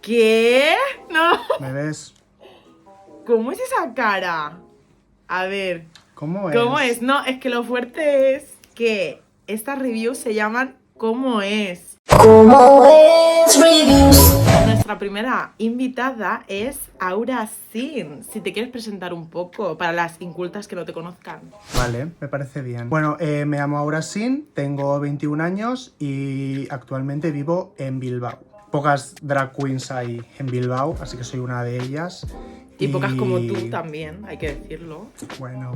¿Qué? No. ¿Me ves? ¿Cómo es esa cara? A ver. ¿Cómo es? ¿Cómo es? No, es que lo fuerte es que estas reviews se llaman ¿Cómo es? ¿Cómo es reviews? Nuestra primera invitada es Aura Sin. Si te quieres presentar un poco para las incultas que no te conozcan. Vale, me parece bien. Bueno, me llamo Aura Sin, tengo 21 años y actualmente vivo en Bilbao. Pocas drag queens hay en Bilbao, así que soy una de ellas. Y pocas como tú también, hay que decirlo. Bueno.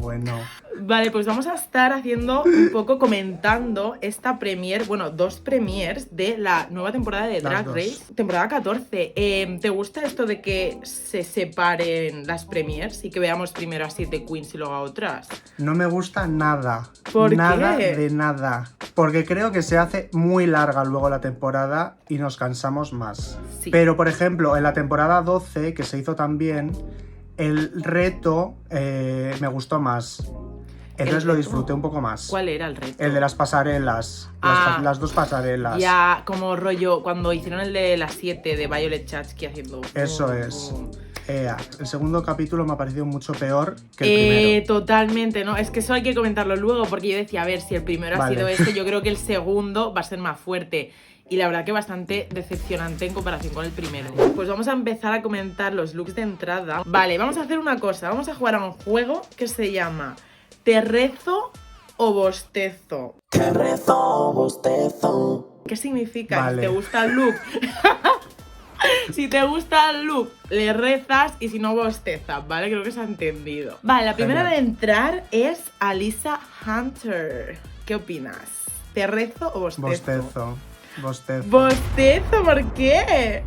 Vale, pues vamos a estar haciendo un poco comentando esta premier, bueno, 2 premiers de la nueva temporada de Drag Race, temporada 14. ¿Te gusta esto de que se separen las premiers y que veamos primero a 7 queens y luego a otras? No me gusta nada. ¿Por nada qué? de nada. Porque creo que se hace muy larga luego la temporada y nos cansamos más. Sí. Pero, por ejemplo, en la temporada 12, que se hizo también, el reto me gustó más. Entonces lo disfruté un poco más. ¿Cuál era el reto? El de las pasarelas. Las 2 pasarelas. Ya, como rollo, cuando hicieron el de las 7 de Violet Chachki haciendo... Eso es. El segundo capítulo me ha parecido mucho peor que el primero. Totalmente, ¿no? Es que eso hay que comentarlo luego, porque yo decía, a ver, si el primero ha sido este, yo creo que el segundo va a ser más fuerte. Y la verdad que bastante decepcionante en comparación con el primero. Pues vamos a empezar a comentar los looks de entrada. Vale, vamos a hacer una cosa. Vamos a jugar a un juego que se llama ¿Te rezo o bostezo? Te rezo o bostezo. ¿Qué significa? Vale. Si te gusta el look... Si te gusta el look, le rezas, y si no, bostezas, ¿vale? Creo que se ha entendido. Vale, la primera de entrar es Alyssa Hunter. ¿Qué opinas? ¿Te rezo o bostezo? Bostezo. ¿Bostezo? ¿Por qué?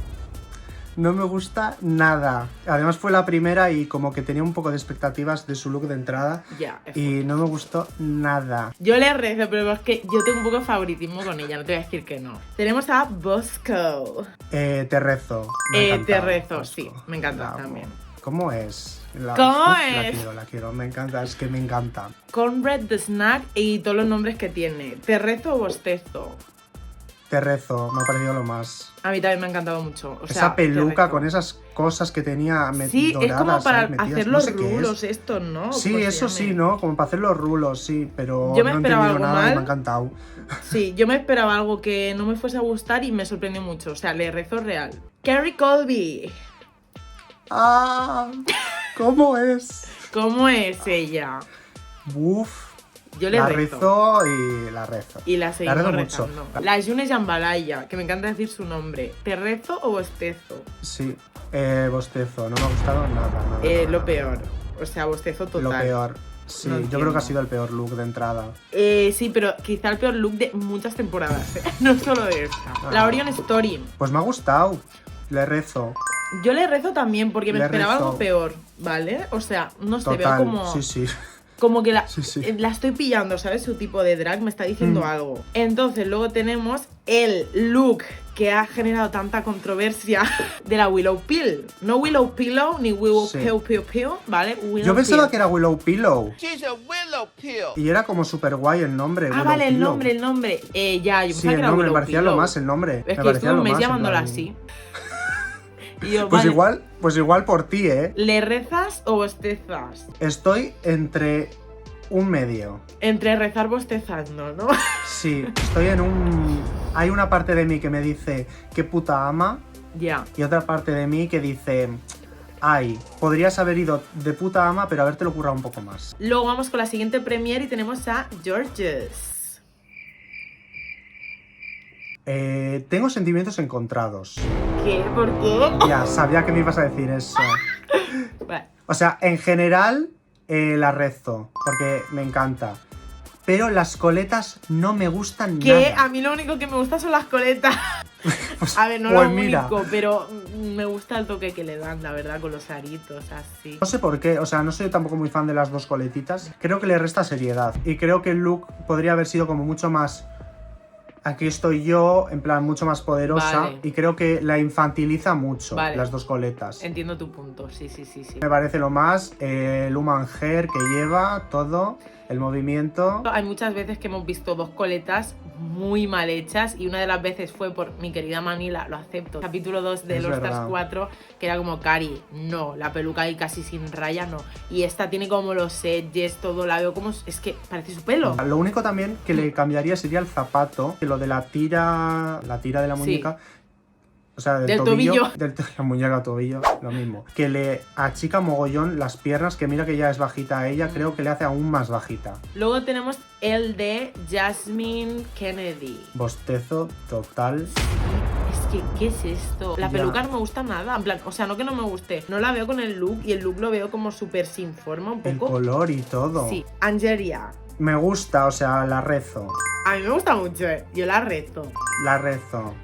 No me gusta nada. Además fue la primera y como que tenía un poco de expectativas de su look de entrada. Ya, Y no me gustó nada. yo le rezo, pero es que yo tengo un poco de favoritismo con ella, no te voy a decir que no. Tenemos a Bosco. Te rezo. Me encanta, Te rezo, Bosco. sí, me encanta La amo. también. ¿Cómo es? ¿Cómo La es? La quiero, me encanta, es que me encanta. Cornbread the Snack y todos los nombres que tiene. ¿Te rezo o bostezo? Te rezo, me ha parecido lo más. A mí también me ha encantado mucho. O sea, Esa peluca te rezo. con esas cosas que tenía Sí, doradas, es como para ¿sabes? Metidas, hacer no los sé qué es. rulos estos, ¿no? Sí, ¿Cómo se eso llame? sí, ¿no? Como para hacer los rulos, sí, pero Yo me no he esperaba entendido algo nada y mal. me ha encantado. Sí, yo me esperaba algo que no me fuese a gustar y me sorprendió mucho. O sea, le rezo real. Carrie Colby. ¡Ah! ¿Cómo es? ¿Cómo es ella? Uf. Yo le La rezo. rezo y la rezo. Y la seguimos rezo mucho. rezando. La June Jambalaya, que me encanta decir su nombre. ¿Te rezo o bostezo? Sí, bostezo, no me ha gustado nada. Lo nada. peor. O sea, bostezo total. Lo peor. Sí, No yo entiendo. creo que ha sido el peor look de entrada. Sí, pero quizá el peor look de muchas temporadas, ¿eh? No solo de esta. La Orion Story. Pues me ha gustado. Le rezo. Yo le rezo también porque me Le esperaba rezo. algo peor, ¿vale? O sea, no sé, veo Total. como... Sí. Como que Sí. la estoy pillando, ¿sabes? Su tipo de drag me está diciendo algo. Entonces, luego tenemos el look que ha generado tanta controversia de la Willow Pill. No Willow Pillow ni Willow Sí. Pill, ¿vale? Willow Yo pensaba Pill. que era Willow Pillow. She's a willow pill. Y era como súper guay el nombre. Ah, Willow vale, el Pillow. nombre. Ya, yo Sí, pensaba que el era nombre, me Willow parecía Pillow. lo más el nombre. Es me que parecía estuve un lo mes más, en llamándola plan- así. Y yo, Pues vale, igual por ti, ¿eh? ¿le rezas o bostezas? Estoy entre un medio. Entre rezar bostezando, ¿no? Sí, estoy en un... Hay una parte de mí que me dice qué puta ama Ya. y otra parte de mí que dice ay, podrías haber ido de puta ama pero habértelo currado un poco más. Luego vamos con la siguiente premier y tenemos a Georges. Tengo sentimientos encontrados. ¿Qué? ¿Por qué? Ya, sabía que me ibas a decir eso. Vale. O sea, en general la rezo porque me encanta. Pero las coletas no me gustan Que nada. a mí lo único que me gusta son las coletas. Pues- A ver, no pues lo mira. único, pero me gusta el toque que le dan, la verdad, con los aritos, así. No sé por qué, o sea, no soy tampoco muy fan de las 2 coletitas. Creo que le resta seriedad. Y creo que el look podría haber sido como mucho más aquí estoy yo, en plan mucho más poderosa, Vale. y creo que la infantiliza mucho, Vale. las dos coletas. Entiendo tu punto, sí. Me parece lo más, el human hair que lleva, todo, el movimiento. Hay muchas veces que hemos visto dos coletas muy mal hechas y una de las veces fue por mi querida Manila, lo acepto. Capítulo 2 de Es Los Stars verdad. 4, que era como Cari, no, la peluca ahí casi sin raya, no. Y esta tiene como los edges, todo, la veo como, es que parece su pelo. Lo único también que le cambiaría sería el zapato, que lo de la tira de la Sí. muñeca, o sea, del Del tobillo, la muñeca tobillo, lo mismo. Que le achica mogollón las piernas, que mira que ya es bajita a ella, creo que le hace aún más bajita. Luego tenemos el de Jasmine Kennedy. Bostezo total. Es que, ¿qué es esto? La Ya. peluca no me gusta nada, en plan, o sea, no que no me guste, no la veo con el look y el look lo veo como súper sin forma un El poco. color y todo. Sí, Angeria. Me gusta, o sea, la rezo. A mí me gusta mucho, yo la rezo. La rezo.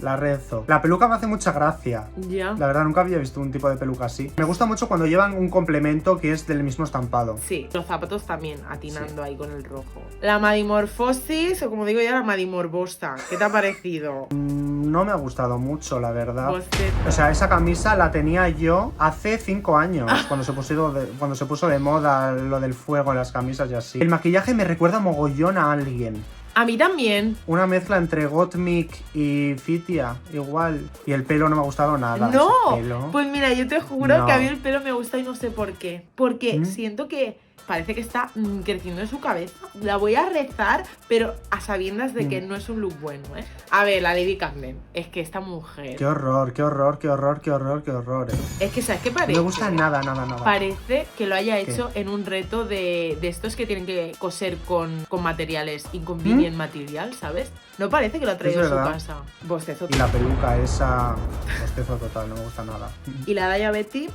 La peluca me hace mucha gracia. Ya. La verdad, nunca había visto un tipo de peluca así. Me gusta mucho cuando llevan un complemento que es del mismo estampado. Sí, los zapatos también, atinando ahí con el rojo. La Madimorfosis, o como digo ya, la Madimorbosa. ¿Qué te ha parecido? No me ha gustado mucho, la verdad. Bostezo. O sea, esa camisa la tenía yo hace 5 años, cuando se puso de moda lo del fuego en las camisas y así. El maquillaje me recuerda mogollón a alguien. A mí también. Una mezcla entre Gottmik y Fitia, igual. Y el pelo no me ha gustado nada. No, ese pelo. pues mira, yo te juro No. que a mí el pelo me gusta y no sé por qué. Porque ¿Mm? siento que parece que está creciendo en su cabeza. La voy a rezar, pero a sabiendas de que no es un look bueno, ¿eh? A ver, la Lady Camden. Es que esta mujer... Qué horror, qué horror, qué horror, qué horror, qué horror. Es que, ¿sabes qué No parece? me gusta nada. Parece que lo haya ¿Qué? hecho en un reto de estos que tienen que coser con materiales inconvenient material, ¿sabes? No parece que lo ha traído a su verdad. casa. Bostezo. Y la peluca esa, bostezo total, no me gusta nada. Y la Daya Betty,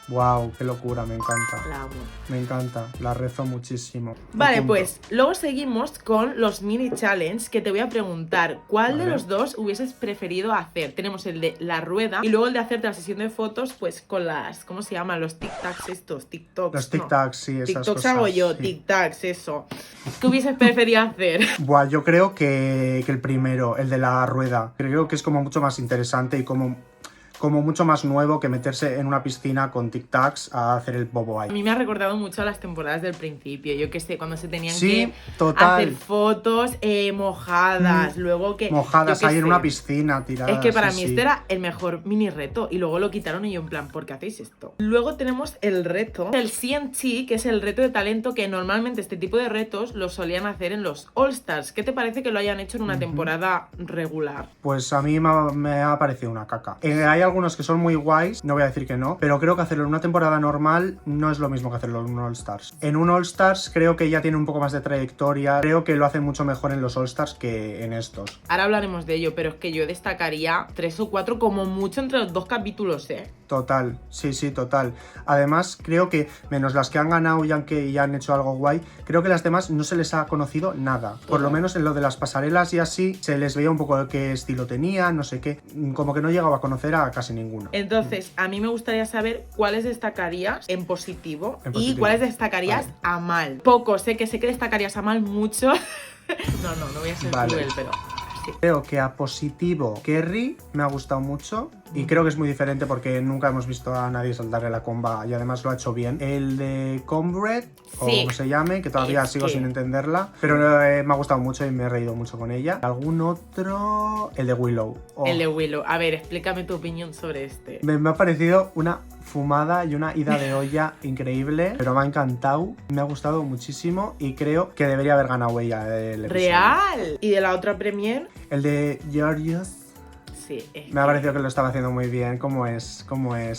Wow, qué locura, me encanta. la amo. Me encanta, la rezo muchísimo. Vale, Punto. pues luego seguimos con los mini challenge que te voy a preguntar cuál de Vale. los dos hubieses preferido hacer. Tenemos el de la rueda y luego el de hacerte la sesión de fotos pues con las, ¿cómo se llaman? Los tic-tacs estos, TikToks. Los no. tic-tacs, sí, esas TikToks cosas. hago yo, sí. tic-tacs, eso. ¿Qué hubieses preferido hacer? Buah, yo creo que el primero, el de la rueda. Creo que es como mucho más interesante y como mucho más nuevo que meterse en una piscina con tic-tacs a hacer el bobo A ahí. mí me ha recordado mucho a las temporadas del principio. Yo que sé, cuando se tenían Sí, que total. hacer fotos mojadas, luego que... Mojadas yo qué ahí en sé. una piscina tiradas. Es que para sí, mí sí. este era el mejor mini reto y luego lo quitaron y yo en plan, ¿por qué hacéis esto? Luego tenemos el reto, el CNT, que es el reto de talento que normalmente este tipo de retos los solían hacer en los All Stars. ¿Qué te parece que lo hayan hecho en una temporada regular? Pues a mí me ha parecido una caca. Hay algunos que son muy guays, no voy a decir que no, pero creo que hacerlo en una temporada normal no es lo mismo que hacerlo en un All Stars. En un All Stars creo que ya tiene un poco más de trayectoria, creo que lo hacen mucho mejor en los All Stars que en estos. Ahora hablaremos de ello, pero es que yo destacaría 3 o 4 como mucho entre los 2 capítulos, ¿eh? Total, sí, total. Además, creo que, menos las que han ganado y ya han hecho algo guay, creo que las demás no se les ha conocido nada. Por lo menos en lo de las pasarelas y así, se les veía un poco de qué estilo tenían, no sé qué. Como que no llegaba a conocer a casi ninguno. Entonces, a mí me gustaría saber cuáles destacarías en positivo, En y positivo. cuáles destacarías Vale. a mal. Poco, sé que destacarías a mal mucho. no voy a ser Vale. cruel, pero... sí. Creo que a positivo, Kerry me ha gustado mucho y creo que es muy diferente porque nunca hemos visto a nadie saltarle la comba y además lo ha hecho bien. El de Comrade, o Sí. como se llame, que todavía Es sigo que- sin entenderla, pero me ha gustado mucho y me he reído mucho con ella. ¿Algún otro? El de Willow. Oh, El de Willow. A ver, explícame tu opinión sobre este. me ha parecido una fumada y una ida de olla increíble, pero me ha encantado, me ha gustado muchísimo y creo que debería haber ganado ella el episodio. ¡Real! Y de la otra premier, El de Georgios. sí. Es Me ha que parecido que lo estaba haciendo muy bien. ¿Cómo es?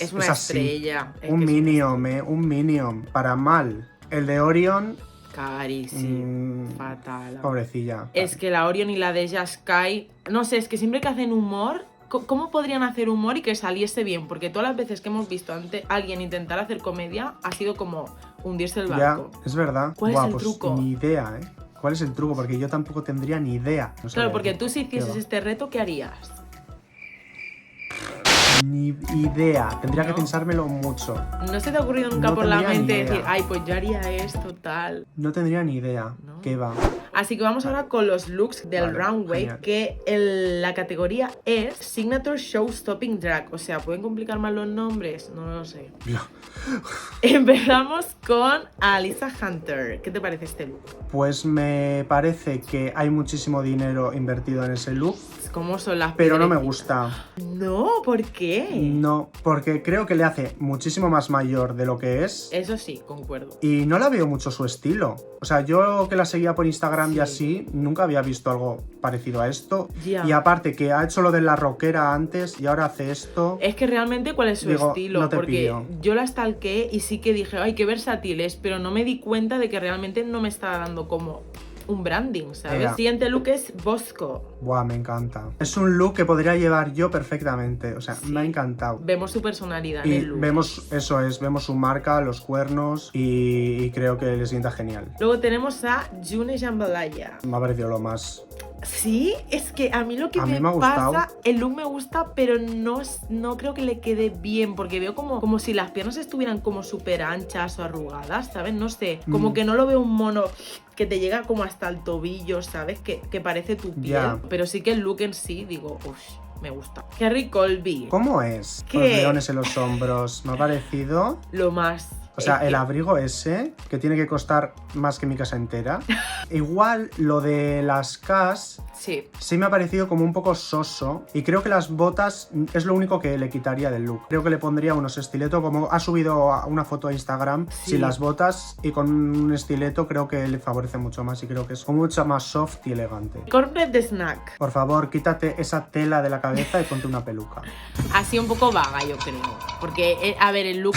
es una así. estrella. Es Un que es Minion, un Minion. Para mal. El de Orion, carísimo. Fatal. pobrecilla. Es que la Orion y la de Sky, no sé, es que siempre que hacen humor, ¿cómo podrían hacer humor y que saliese bien? Porque todas las veces que hemos visto ante alguien intentar hacer comedia ha sido como hundirse el Ya, barco. es verdad. ¿Cuál es el pues truco? Ni idea, ¿eh? ¿Cuál es el truco? Porque yo tampoco tendría ni idea. No Claro, sabría porque decir. tú si hicieses ¿Qué va? este reto, ¿qué harías? Ni idea. Tendría que No. pensármelo mucho. ¿No se te ha ocurrido nunca No por la tendría ni mente idea. decir, ay, pues yo haría esto, tal? No tendría ni idea. ¿No? qué va. Así que vamos ahora con los looks del Vale, runway, genial. que la categoría es Signature Show Stopping Drag. O sea, ¿pueden complicar más los nombres? No lo sé. Empezamos con Alyssa Hunter. ¿Qué te parece este look? Pues me parece que hay muchísimo dinero invertido en ese look, ¿Cómo son las pero no me piedrecitas? gusta. No, ¿por qué? No, porque creo que le hace muchísimo más mayor de lo que es. Eso sí, concuerdo. Y no la veo mucho su estilo. O sea, yo que la seguía por Instagram y Sí. así, nunca había visto algo parecido a esto. Ya. Y aparte que ha hecho lo de la rockera antes y ahora hace esto. Es que realmente, ¿cuál es su Digo, estilo? no te Porque pillo. yo la stalkeé y sí que dije, ay, qué versátil es, pero no me di cuenta de que realmente no me estaba dando como un branding, ¿sabes? Ya. Siguiente look es Bosco. Buah, me encanta. Es un look que podría llevar yo perfectamente. O sea, Sí. me ha encantado. Vemos su personalidad en Y el look. vemos, eso es, vemos su marca, los cuernos y creo que le sienta genial. Luego tenemos a June Jambalaya. Me ha parecido lo más. Sí, es que a mí lo que A me, mí me ha gustado. pasa, el look me gusta, pero no creo que le quede bien, porque veo como si las piernas estuvieran como súper anchas o arrugadas, ¿sabes? No sé, como que no lo veo un mono que te llega como hasta el tobillo, ¿sabes? Que parece tu piel, Ya. pero sí que el look en sí, digo, uff, me gusta. Kerry Colby, ¿Cómo es? ¿Qué? Los leones en los hombros. Me ha parecido. lo más. O sea, Es que- el abrigo ese, que tiene que costar más que mi casa entera. Igual lo de las Cas Sí, sí me ha parecido como un poco soso. Y creo que las botas es lo único que le quitaría del look. Creo que le pondría unos estiletos, como ha subido una foto a Instagram, Sí. sin las botas y con un estileto creo que le favorece mucho más. Y creo que es como mucho más soft y elegante. cornbread de snack. Por favor, quítate esa tela de la cabeza y ponte una peluca. Así un poco vaga, yo creo. Porque, a ver, el look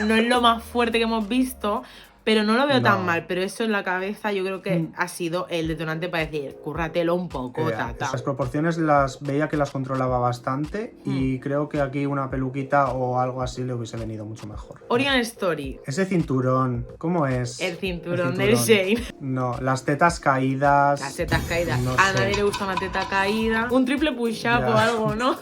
no es lo más fuerte que hemos visto, pero no lo veo tan No. mal. Pero eso en la cabeza yo creo que ha sido el detonante para decir, cúrratelo un poco, tata. Las proporciones las veía que las controlaba bastante y creo que aquí una peluquita o algo así le hubiese venido mucho mejor. Orion Story, Ese cinturón, ¿cómo es? el cinturón del Shane. No, las tetas caídas. Las tetas caídas. No A sé. nadie le gusta una teta caída. Un triple push-up Ya. o algo, ¿no?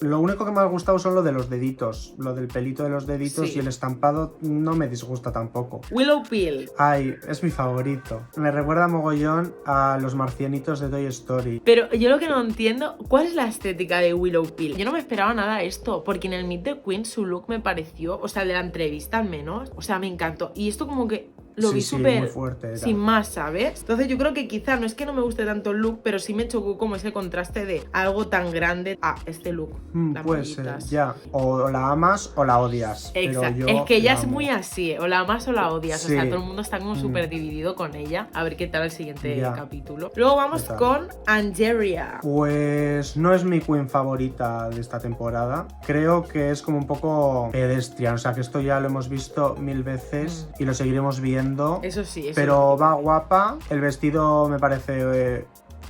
Lo único que me ha gustado son lo de los deditos. Lo del pelito de los deditos Sí. y el estampado no me disgusta tampoco. Willow Pill. Ay, es mi favorito. Me recuerda mogollón a los marcianitos de Toy Story. Pero yo lo que no entiendo, ¿cuál es la estética de Willow Pill? Yo no me esperaba nada de esto, porque en el Meet the Queen su look me pareció, o sea, el de la entrevista al menos, o sea, me encantó. Y esto como que lo Sí, vi sí, súper muy fuerte era. sin más, ¿sabes? Entonces yo creo que quizá no es que no me guste tanto el look, pero sí me chocó como ese contraste de algo tan grande a este look. Las Puede ser, mallitas. ya. O la amas o la odias. Pero Exacto. yo Es que ella la es amo. muy así, o la amas o la odias. O Sí. sea, todo el mundo está como súper dividido con ella. A ver qué tal el siguiente Ya. capítulo. Luego vamos Total. con Angeria. Pues no es mi queen favorita de esta temporada. Creo que es como un poco pedestrian. O sea, que esto ya lo hemos visto 1000 veces y lo seguiremos viendo. Eso sí, eso Pero va guapa. El vestido me parece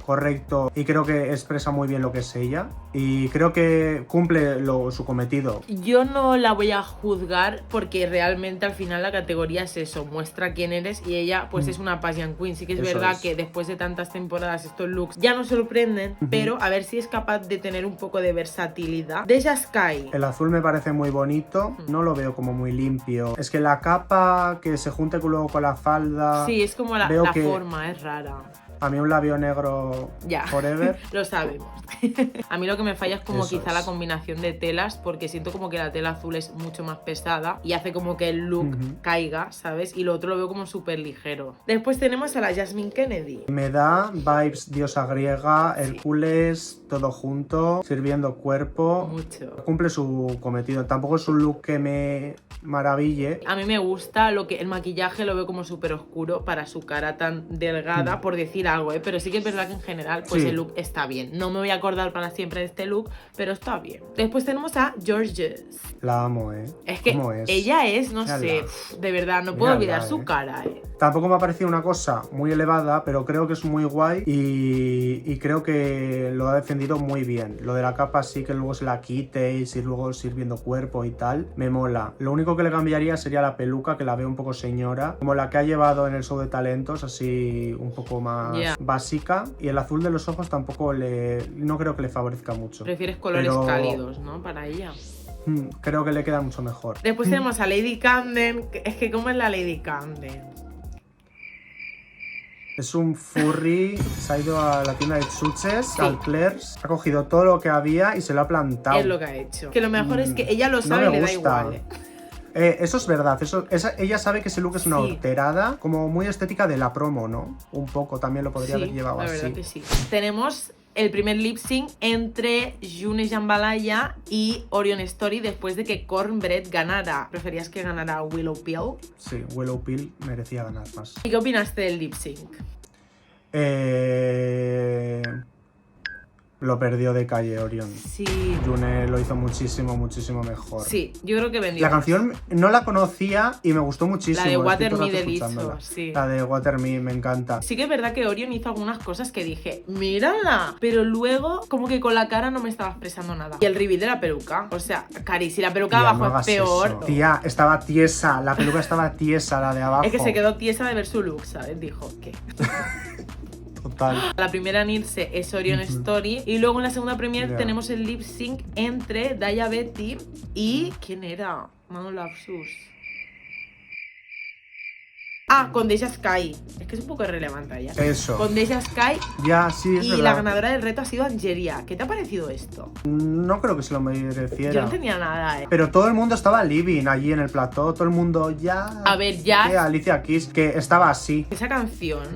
correcto y creo que expresa muy bien lo que es ella. Y creo que cumple su cometido. yo no la voy a juzgar porque realmente al final la categoría es eso, muestra quién eres y ella pues es una pageant queen. Sí que es Eso verdad es. que después de tantas temporadas estos looks ya nos sorprenden, pero a ver si es capaz de tener un poco de versatilidad. Deja Sky. El azul me parece muy bonito, no lo veo como muy limpio. Es que la capa que se junte luego con la falda. Sí, es como la veo que- forma, es rara. A mí un labio negro Ya. forever. Lo sabemos. A mí lo que me falla es como Eso quizá es. la combinación de telas, porque siento como que la tela azul es mucho más pesada y hace como que el look caiga, ¿sabes? Y lo otro lo veo como súper ligero. Después tenemos a la Jasmine Kennedy. Me da vibes diosa griega, Hércules, todo junto, sirviendo cuerpo. Mucho. Cumple su cometido. Tampoco es un look que me maraville. A mí me gusta el maquillaje, lo veo como súper oscuro para su cara tan delgada, por decir algo, ¿eh? Pero sí que es verdad que en general pues Sí. el look está bien. No me voy a acordar para siempre de este look, pero está bien. Después tenemos a Georges. La amo, ¿eh? Es que ¿Cómo es? ella es, no Mírala. sé, de verdad, no puedo Mírala, olvidar su ¿eh? cara, ¿eh? Tampoco me ha parecido una cosa muy elevada, pero creo que es muy guay y creo que lo ha defendido muy bien. Lo de la capa sí que luego se la quite y si luego sirviendo cuerpo y tal, me mola. Lo único que le cambiaría sería la peluca, que la veo un poco señora, como la que ha llevado en el show de talentos, así un poco más Ya. básica. Y el azul de los ojos tampoco no creo que le favorezca mucho. Prefieres colores Pero- cálidos, ¿no? Para ella. Creo que le queda mucho mejor. Después tenemos a Lady Camden. Es que, ¿cómo es la Lady Camden? Es un furry, se ha ido a la tienda de chuches, Sí. al Claire's, ha cogido todo lo que había y se lo ha plantado. Es lo que ha hecho. Que lo mejor es que ella lo no sabe y me le da gusta. igual. Eso es verdad, ella sabe que ese look es una Sí. horterada, como muy estética de la promo, ¿no? Un poco también lo podría haber llevado la así. verdad que sí. Tenemos el primer lip sync entre June Jambalaya y Orion Story después de que Cornbread ganara. ¿Preferías que ganara Willow Pill? Sí, Willow Pill merecía ganar más. ¿Y qué opinaste del lip sync? Lo perdió de calle Orion. Sí. June lo hizo muchísimo mejor. Sí, yo creo que vendió La más. canción no la conocía y me gustó muchísimo. La de estoy Water todo el Me rato de Lizzo, escuchándola. sí. La de Water Me me encanta. Sí que es verdad que Orion hizo algunas cosas que dije, mírala, pero luego como que con la cara no me estaba expresando nada. Y el reveal de la peluca, o sea, Cari, si la peluca Tía, abajo no hagas es peor. eso. Tía, estaba tiesa, la peluca estaba tiesa, la de abajo. Es que se quedó tiesa de ver su look, ¿sabes? Dijo, ¿qué? Total. La primera en irse es Orion Story y luego en la segunda premiere Ya. tenemos el lip sync entre Daya Betty y... ¿quién era? Manu Lapsus. Ah, con Deja Sky. Es que es un poco irrelevante ya. Eso. Con Deja Sky Ya, sí, es y verdad. la ganadora del reto ha sido Angeria. ¿Qué te ha parecido esto? No creo que se lo Yo mereciera. no entendía nada, Pero todo el mundo estaba living allí en el plató, todo el mundo ya... A ver, ya- Que Alicia Keys, que estaba así. Esa canción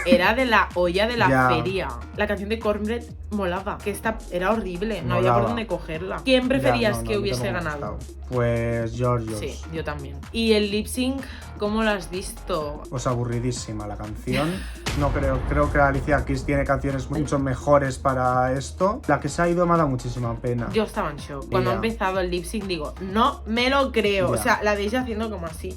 era de la olla de la Ya. feria. La canción de Cornbread molaba. Que esta era horrible, no había por Molaba. dónde cogerla. ¿Quién preferías Ya, no, que a mí hubiese tampoco me ha ganado? gustado. Pues Georgios. Sí, yo también. ¿Y el lip sync, cómo lo has visto? Pues aburridísima la canción. No creo que Alicia Keys tiene canciones mucho mejores para esto. La que se ha ido me ha dado muchísima pena. Yo estaba en shock. Cuando ha Ya. empezado el lip sync digo, no me lo creo. O Ya. sea, la de ella haciendo como así.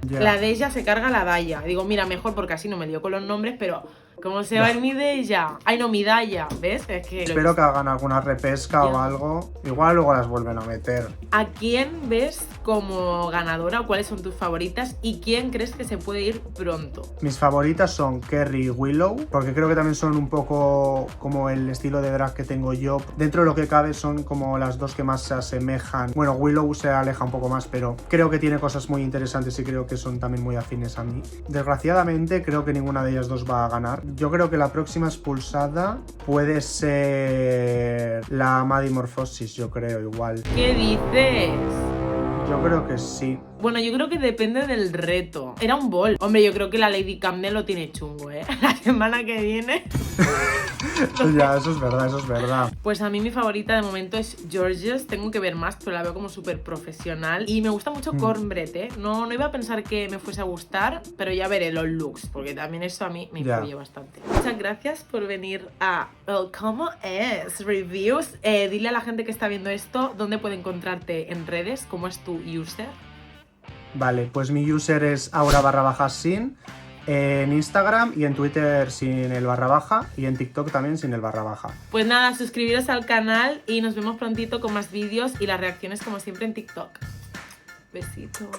Ya. La de ella se carga la Daya. Digo, mira, mejor porque así no me lío con los nombres, pero ¿cómo se va el mi de ella? Ay, no, mi Daya. ¿Ves? Es que... Espero que hagan alguna repesca o Ya. algo. Igual luego las vuelven a meter. ¿A quién ves como ganadora o cuáles son tus favoritas y quién crees que se puede ir pronto? Mis favoritas son Kerry y Willow, porque creo que también son un poco como el estilo de drag que tengo yo. Dentro de lo que cabe son como las dos que más se asemejan. Bueno, Willow se aleja un poco más, pero creo que tiene cosas muy interesantes y creo que son también muy afines a mí. Desgraciadamente creo que ninguna de ellas dos va a ganar. Yo creo que la próxima expulsada puede ser la Maddie Morphosis, yo creo, igual. ¿Qué dices? Yo creo que sí. Bueno, yo creo que depende del reto. Era un bol. Hombre, yo creo que la Lady Camden lo tiene chungo, ¿eh? La semana que viene. Ya, eso es verdad, eso es verdad. Pues a mí mi favorita de momento es Georges. Tengo que ver más, pero la veo como súper profesional. Y me gusta mucho Cornbread, ¿eh? No iba a pensar que me fuese a gustar, pero ya veré los looks, porque también eso a mí me Ya. influye bastante. Muchas gracias por venir a El Cómo Es Reviews. Dile a la gente que está viendo esto dónde puede encontrarte en redes, cómo es tu user. Vale, pues mi user es aura_sin en Instagram y en Twitter sin el _, y en TikTok también sin el _. Pues nada, suscribiros al canal y nos vemos prontito con más vídeos y las reacciones como siempre en TikTok. Besitos.